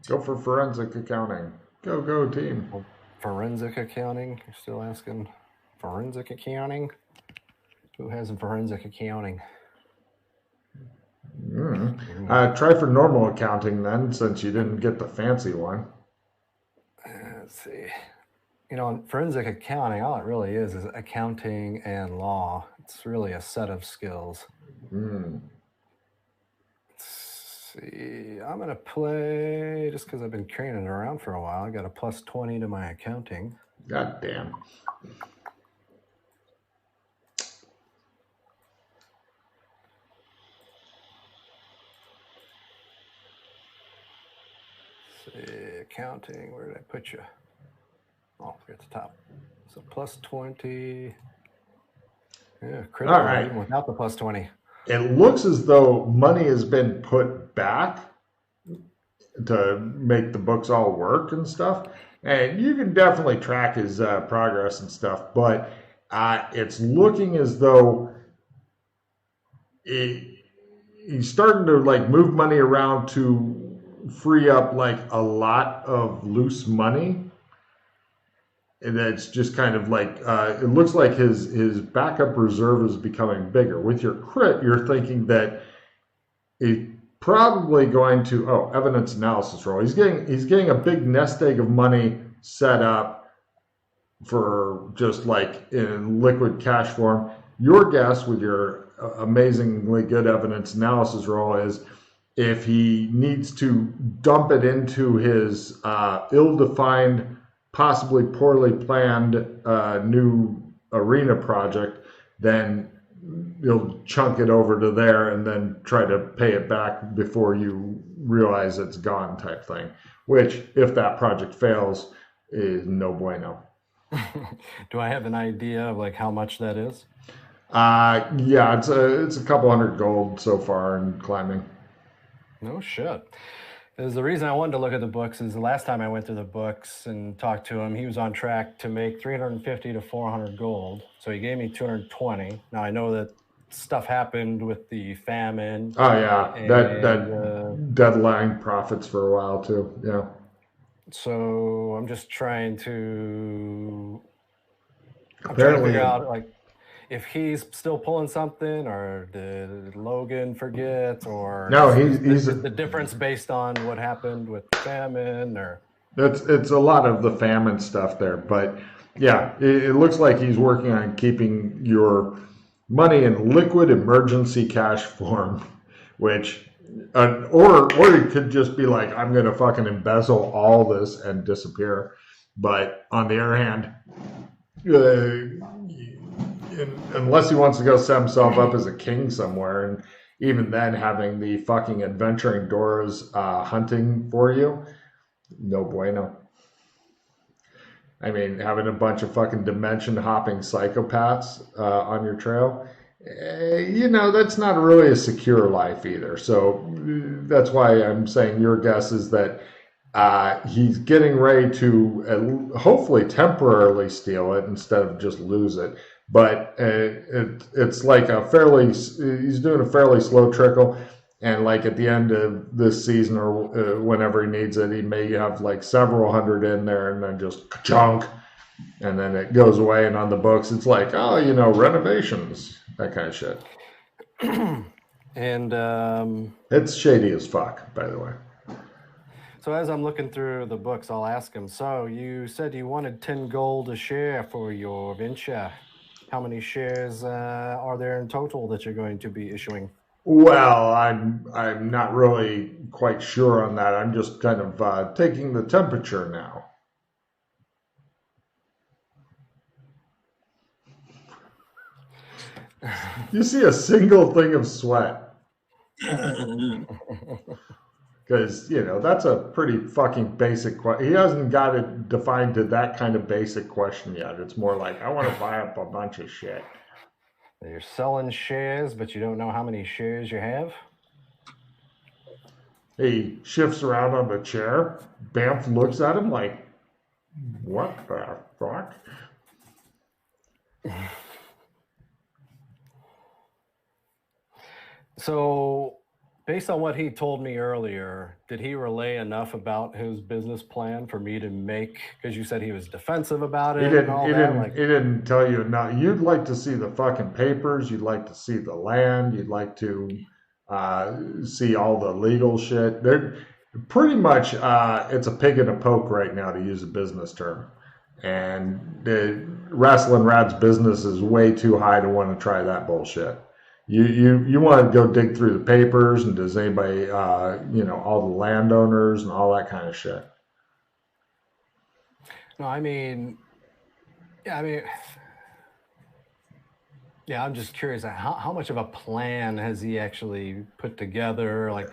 go for forensic accounting. Go team. Forensic accounting? You're still asking forensic accounting? Who has a forensic accounting? Try for normal accounting then, since you didn't get the fancy one. Let's see. In forensic accounting, all it really is accounting and law. It's really a set of skills. Let's see. I'm going to play, just because I've been carrying it around for a while, I got a plus 20 to my accounting. God damn. Accounting, where did I put you? Oh, you're at the top. So plus 20. Yeah, critical, all right. even without the plus 20. it looks as though money has been put back to make the books all work and stuff. And you can definitely track his progress and stuff, but it's looking as though he's starting to like move money around to free up like a lot of loose money. And it's just kind of like it looks like his backup reserve is becoming bigger. With your crit, you're thinking that he's probably going to evidence analysis roll. He's getting a big nest egg of money set up for just like in liquid cash form. Your guess with your amazingly good evidence analysis roll is if he needs to dump it into his ill-defined, possibly poorly planned new arena project, then you'll chunk it over to there and then try to pay it back before you realize it's gone type thing, which if that project fails is no bueno. Do I have an idea of like how much that is? Yeah, it's a couple hundred gold so far and climbing. No shit. Because the reason I wanted to look at the books is the last time I went through the books and talked to him, he was on track to make 350 to 400 gold. So he gave me 220. Now I know that stuff happened with the famine. Oh yeah, that deadline profits for a while too. Yeah. So I'm just trying to Apparently, figure out like if he's still pulling something, or did Logan forget, or no, he's the difference based on what happened with famine, or it's a lot of the famine stuff there. But yeah, it looks like he's working on keeping your money in liquid emergency cash form, which or he could just be like, I'm gonna fucking embezzle all this and disappear. But on the other hand, unless he wants to go set himself up as a king somewhere, and even then having the fucking adventuring Doras hunting for you, no bueno. I mean, having a bunch of fucking dimension hopping psychopaths on your trail, that's not really a secure life either. So that's why I'm saying your guess is that he's getting ready to hopefully temporarily steal it instead of just lose it. But it's like he's doing a fairly slow trickle. And like at the end of this season or whenever he needs it, he may have like several hundred in there and then just chunk. And then it goes away. And on the books, it's like, renovations, that kind of shit. And it's shady as fuck, by the way. So as I'm looking through the books, I'll ask him, so you said you wanted 10 gold a share for your venture. How many shares are there in total that you're going to be issuing? Well, I'm not really quite sure on that. I'm just kind of taking the temperature now. You see a single thing of sweat. Because, that's a pretty fucking basic question. He hasn't got it defined to that kind of basic question yet. It's more like, I want to buy up a bunch of shit. You're selling shares, but you don't know how many shares you have? He shifts around on the chair. Banff looks at him like, what the fuck? So, based on what he told me earlier, did he relay enough about his business plan for me to make? Because you said he was defensive about it. He didn't tell you enough. You'd like to see the fucking papers. You'd like to see the land. You'd like to see all the legal shit. They're pretty much it's a pig in a poke right now, to use a business term. And Wrestling Rad's business is way too high to want to try that bullshit. You want to go dig through the papers, and does anybody, all the landowners and all that kind of shit? No, I'm just curious. How much of a plan has he actually put together? Like,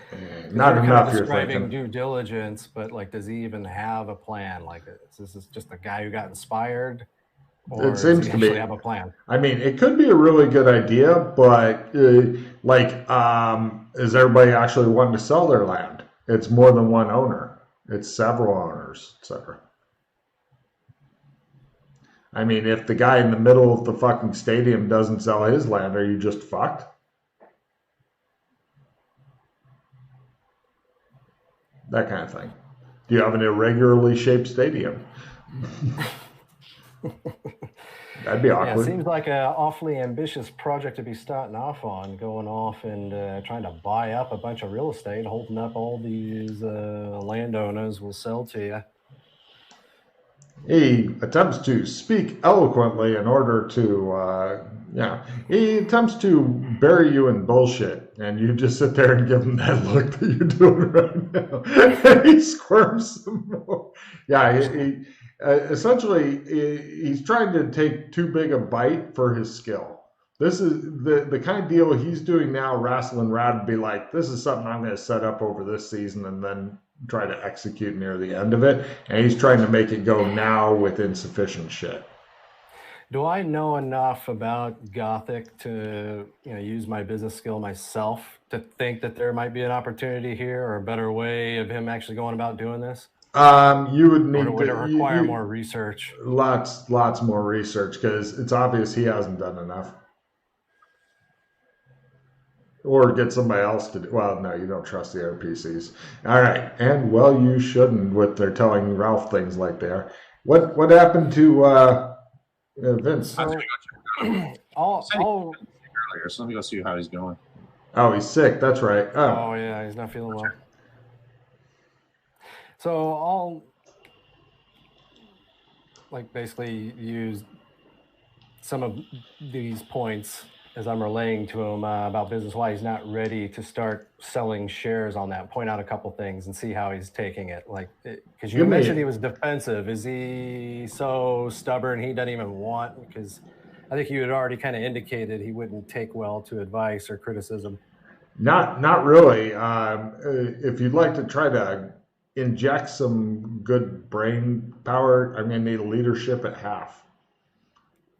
not enough. You're describing due diligence, but like, does he even have a plan? Like, is this just a guy who got inspired? Or It seems does he to be. actually have a plan? I mean, it could be a really good idea, but is everybody actually wanting to sell their land? It's more than one owner. It's several owners, etc. I mean, if the guy in the middle of the fucking stadium doesn't sell his land, are you just fucked? That kind of thing. Do you have an irregularly shaped stadium? That'd be Yeah, awkward. it seems like an awfully ambitious project to be starting off on, going off and trying to buy up a bunch of real estate, holding up all these landowners will sell to you. He attempts to speak eloquently in order to, he attempts to bury you in bullshit, and you just sit there and give him that look that you're doing right now. And he squirms some more. Yeah, essentially, he's trying to take too big a bite for his skill. This is the kind of deal he's doing now. Wrestling Rad would be like, this is something I'm going to set up over this season and then try to execute near the end of it. And he's trying to make it go now with insufficient shit. Do I know enough about Gothic to use my business skill myself to think that there might be an opportunity here or a better way of him actually going about doing this? You would need or would it require more research? Lots more research, because it's obvious he hasn't done enough. Or get somebody else to do. Well, no, you don't trust the RPCs. All right, and well, you shouldn't with their telling Ralph things like they are. What happened to Vince? I was going to go check earlier, so let me go see how he's doing. Oh, he's sick. That's right. Oh yeah, he's not feeling well. So I'll basically use some of these points as I'm relaying to him about business, why he's not ready to start selling shares on that. Point out a couple things and see how he's taking it. Because you mentioned he was defensive. Is he so stubborn he doesn't even want? Because I think you had already kind of indicated he wouldn't take well to advice or criticism. Not really. If you'd like to try to inject some good brain power, I'm going to need leadership at half.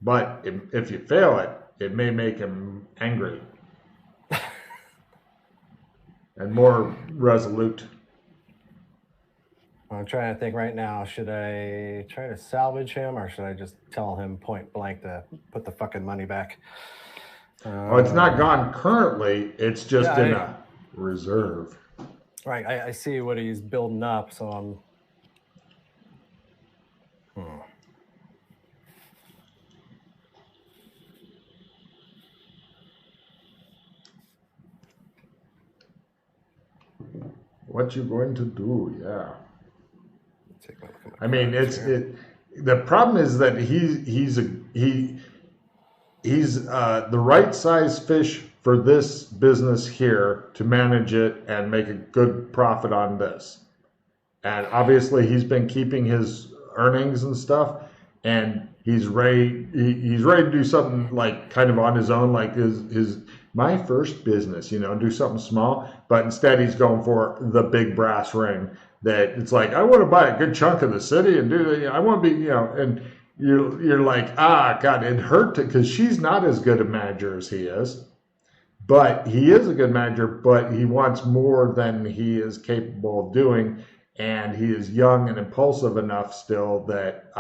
But if you fail it, it may make him angry and more resolute. I'm trying to think right now. Should I try to salvage him, or should I just tell him point blank to put the fucking money back? Well, it's not gone currently. It's just in a reserve. Right. I see what he's building up, so I'm... What you going to do? Yeah. I mean, the problem is that he's the right size fish for this business here to manage it and make a good profit on this. And obviously he's been keeping his earnings and stuff, and he's ready to do something like kind of on his own, like his my first business, do something small, but instead he's going for the big brass ring that it's like, I want to buy a good chunk of the city and do that. I want to be, and you're like, God, it hurt because she's not as good a manager as he is, but he is a good manager, but he wants more than he is capable of doing. And he is young and impulsive enough still that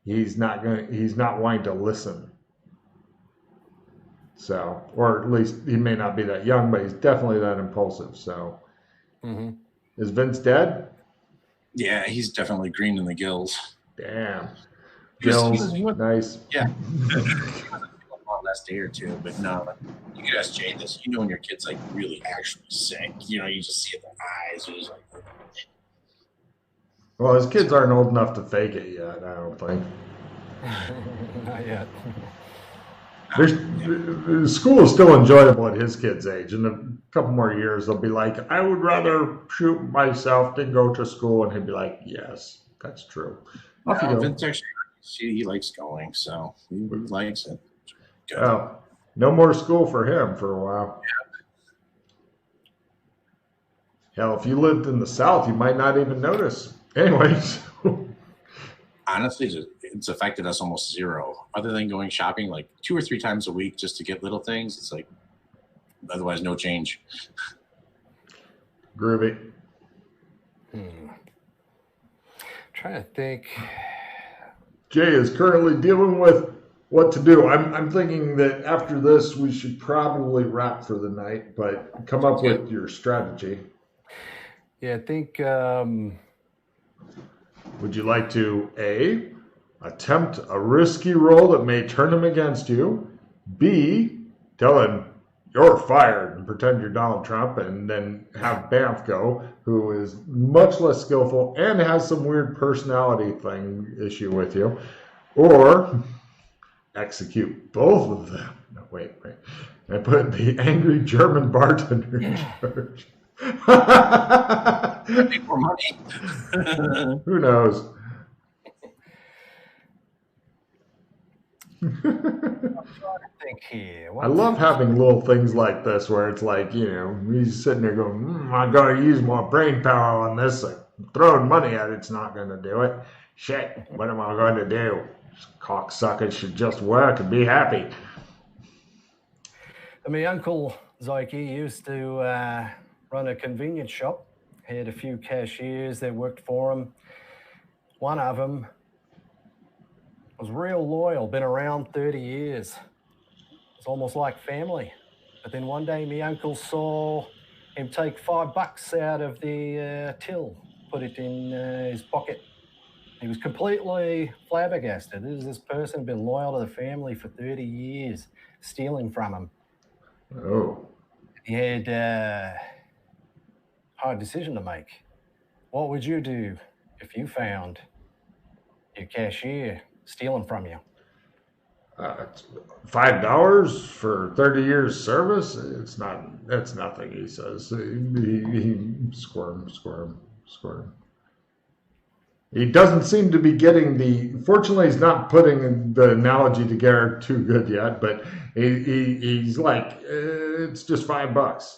he's not wanting to listen. So, or at least he may not be that young, but he's definitely that impulsive. So, Is Vince dead? Yeah, he's definitely green in the gills. Damn. Gills, nice. Yeah. Last day or two, but no, you could ask Jay this. When your kid's like really actually sick, you just see it in their eyes. You're just like, well, his kids aren't old enough to fake it yet, I don't think. Not yet. School is still enjoyable at his kid's age. In a couple more years, they'll be like, I would rather shoot myself than go to school. And he'd be like, yes, that's true. Off you go. Vince actually, he likes going, so he likes it. Good. Oh, no more school for him for a while. Yeah. Hell, if you lived in the South, you might not even notice. Anyways. Honestly, it's affected us almost zero. Other than going shopping like 2 or 3 times a week just to get little things, it's like otherwise no change. Groovy. Trying to think. Jay is currently dealing with what to do. I'm thinking that after this, we should probably wrap for the night, but come up with your strategy. Yeah, I think. Would you like to A, attempt a risky roll that may turn him against you, B, tell him you're fired and pretend you're Donald Trump, and then have Banff go, who is much less skillful and has some weird personality issue with you, or execute both of them. No, wait. And put the angry German bartender in charge. Make more money. Who knows? Think here. I love having little things like this where it's like, he's sitting there going, I gotta use more brain power on this. Like, throwing money at it's not gonna do it. Shit, what am I going to do? This cocksucker should just work and be happy. My uncle Zoiki used to run a convenience shop. He had a few cashiers that worked for him. One of them was real loyal, been around 30 years. It's almost like family. But then one day, my uncle saw him take $5 out of the till, put it in his pocket. He was completely flabbergasted. This person had been loyal to the family for 30 years, stealing from him. Oh. He had a hard decision to make. What would you do if you found your cashier stealing from you? $5 for 30 years service? That's nothing, he says. He squirm. He doesn't seem to be getting fortunately he's not putting the analogy together too good yet, but he's like, it's just $5. All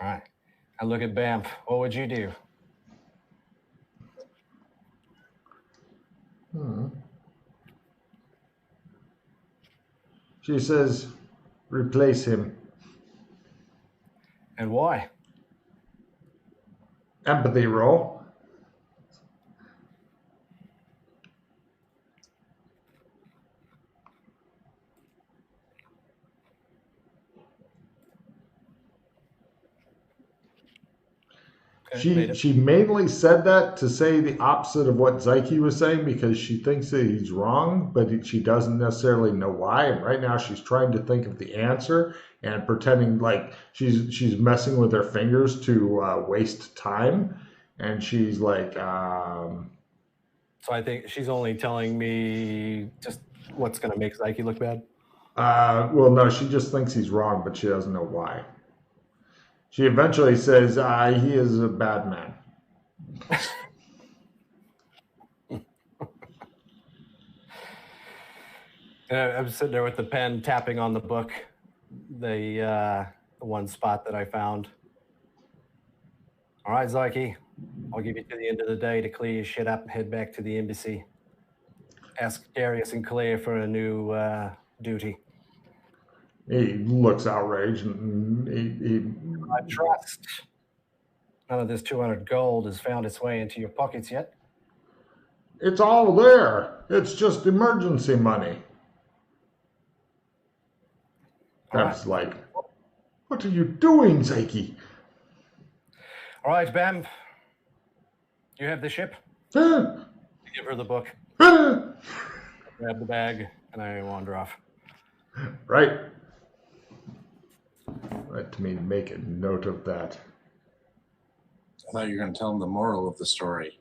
right. I look at Banff. What would you do? She says, replace him. And why? Empathy roll. She mainly said that to say the opposite of what Zyke was saying because she thinks that he's wrong, but she doesn't necessarily know why. And right now she's trying to think of the answer and pretending like she's messing with her fingers to waste time. And she's like... So I think she's only telling me just what's going to make Zyke look bad? Well, no, she just thinks he's wrong, but she doesn't know why. She eventually says, he is a bad man. I'm sitting there with the pen tapping on the book, the one spot that I found. All right, Zyke, I'll give you to the end of the day to clear your shit up and head back to the embassy. Ask Darius and Claire for a new duty. He looks outraged. And I trust none of this 200 gold has found its way into your pockets yet. It's all there. It's just emergency money. Bam's like, what are you doing, Zyke? All right, Bam. You have the ship? Huh? Give her the book. Huh? Grab the bag, and I wander off. Right. Let me make a note of that. I thought you were going to tell them the moral of the story.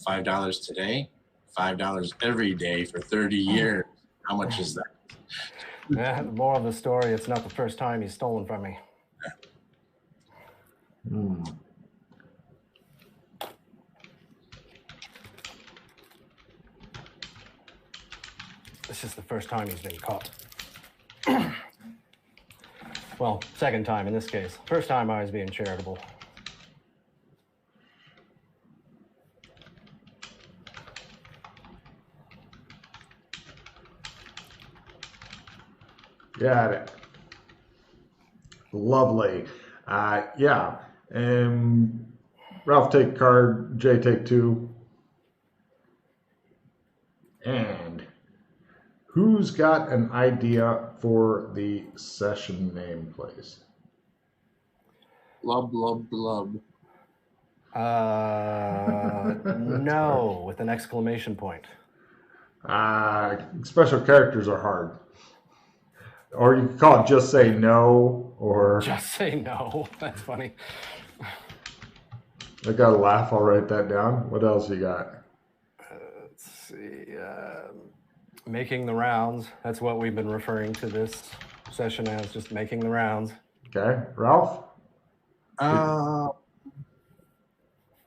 $5 today, $5 every day for 30 years. How much is that? The moral of the story, it's not the first time he's stolen from me. This is the first time he's been caught. Well, second time in this case. First time I was being charitable. Got it. Lovely. Yeah. And Ralph take card, Jay take 2. And who's got an idea for the session name, please? Blub, blub, blub. No, with an exclamation point. Special characters are hard. Or you can call it just say no, or Just say no. That's funny. I got a laugh. I'll write that down. What else you got? Let's see. Making the rounds. That's what we've been referring to this session as, just making the rounds. Okay, Ralph? I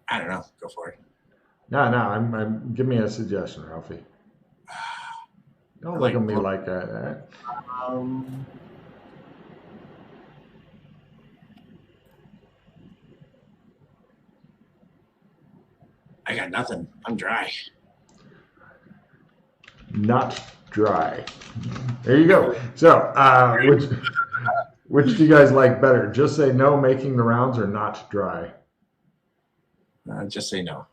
don't know. Go for it. No, I'm give me a suggestion, Ralphie. Don't look at me like that. I got nothing. I'm dry. Not dry. There you go. So, which do you guys like better? Just say no, making the rounds, or not dry? Just say no.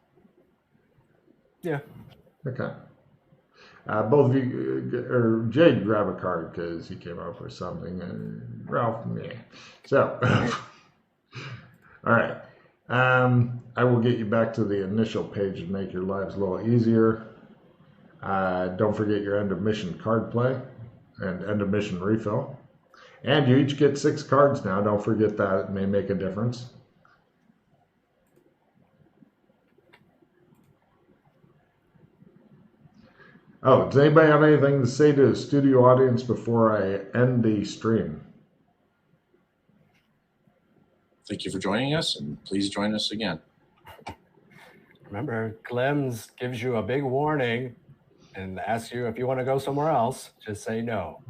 Yeah. Okay. Both of you, or Jay, grab a card because he came up with something, and Ralph, yeah. So, all right. I will get you back to the initial page and make your lives a little easier. Don't forget your end of mission card play and end of mission refill. And you each get 6 cards now. Don't forget that. It may make a difference. Oh, does anybody have anything to say to the studio audience before I end the stream? Thank you for joining us, and please join us again. Remember, Clem's gives you a big warning and asks you if you want to go somewhere else. Just say no.